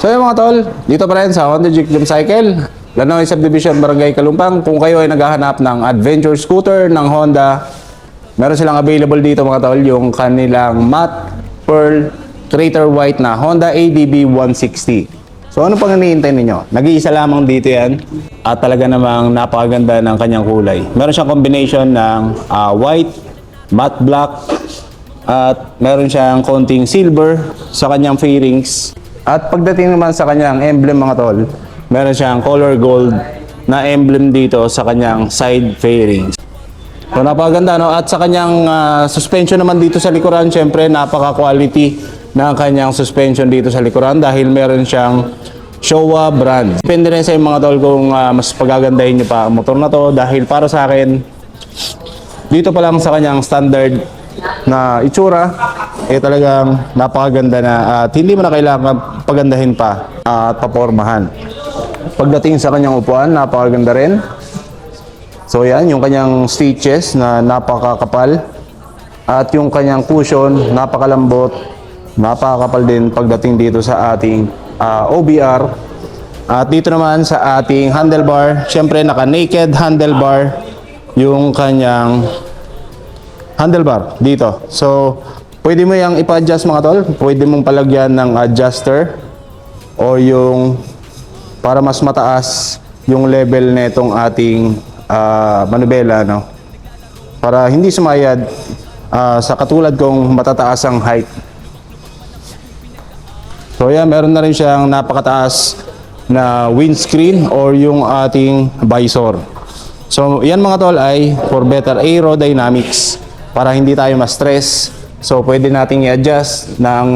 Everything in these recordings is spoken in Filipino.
So yun mga tol, dito pa rin sa Honda Jeep Jam Cycle, Lanoy Subdivision, Barangay Kalumpang. Kung kayo ay naghahanap ng adventure scooter ng Honda, meron silang available dito mga tol, yung kanilang matte pearl crater white na Honda ADB 160. So ano pang hinihintay ninyo? Nag-iisa lamang dito yan at talaga namang napakaganda ng kanyang kulay. Meron siyang combination ng white, matte black, at meron siyang konting silver sa kanyang fairings. At pagdating naman sa kanyang emblem mga tol, meron siyang color gold na emblem dito sa kanyang side fairings. So napakaganda no? At sa kanyang suspension naman dito sa likuran, syempre napaka-quality ng kanyang suspension dito sa likuran dahil meron siyang Showa brand. Depende rin sa mga tol kung mas pagagandahin nyo pa ang motor na to dahil para sa akin, dito pa lang sa kanyang standard na itsura, talagang napakaganda na at hindi mo na kailangan pagandahin pa at papormahan. Pagdating sa kanyang upuan, napakaganda rin. So yan, yung kanyang stitches na napakakapal at yung kanyang cushion, napakalambot, napakakapal din pagdating dito sa ating OBR. At dito naman sa ating handlebar, syempre naka-naked handlebar yung kanyang handlebar dito. So, pwede mo yang ipa-adjust mga tol. Pwede mong palagyan ng adjuster o yung para mas mataas yung level netong ating manubela, no? Para hindi sumayad sa katulad kong matataas ang height. So, yan, meron na rin siyang napakataas na windscreen or yung ating visor. So, yan mga tol ay for better aerodynamics. Para hindi tayo ma-stress. So, pwede nating i-adjust ng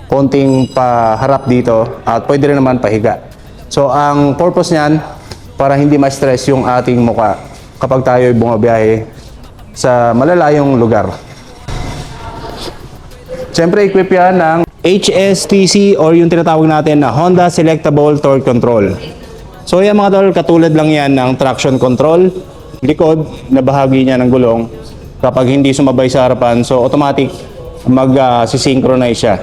konting paharap dito at pwede rin naman pahiga. So, ang purpose niyan, para hindi ma-stress yung ating mukha kapag tayo bumabiyahe sa malalayong lugar. Siyempre, equip yan ng HSTC or yung tinatawag natin na Honda Selectable Torque Control. So, yan mga tol, katulad lang yan ng traction control, likod na bahagi niya ng gulong. Kapag hindi sumabay sa harapan, so automatic mag-synchronize siya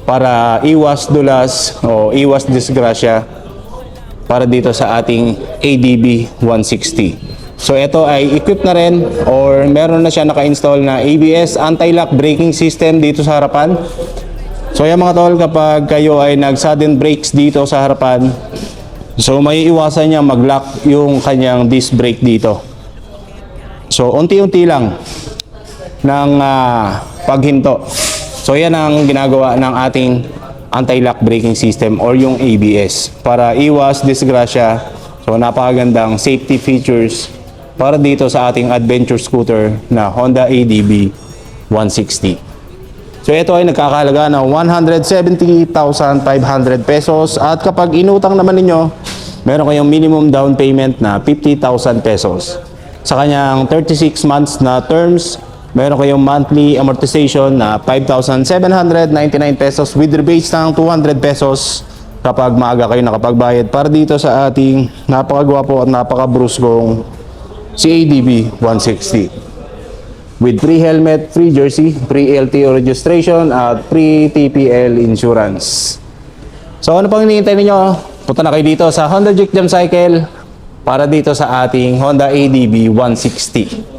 para iwas dulas o iwas disgrasya para dito sa ating ADB 160. So ito ay equipped na rin or meron na siya naka-install na ABS anti-lock braking system dito sa harapan. So yan mga tol, kapag kayo ay nag-sudden brakes dito sa harapan, so may iwasan niya mag-lock yung kanyang disc brake dito. So, unti-unti lang ng paghinto. So, yan ang ginagawa ng ating anti-lock braking system or yung ABS para iwas disgrasya. So, napakagandang safety features para dito sa ating adventure scooter na Honda ADB 160. So, ito ay nagkakahalaga ng 170,500 pesos at kapag inutang naman ninyo, meron kayong minimum down payment na 50,000 pesos. Sa kanyang 36 months na terms, meron kayong monthly amortization na 5,799 pesos with rebates ng 200 pesos kapag maaga kayo nakapagbayad para dito sa ating napakagwapo at napakabruskong si ADB 160. With free helmet, free jersey, free LTO registration at free TPL insurance. So ano pang hinihintay ninyo? Punta na kayo dito sa Honda Jeep Jam Cycle para dito sa ating Honda ADB 160.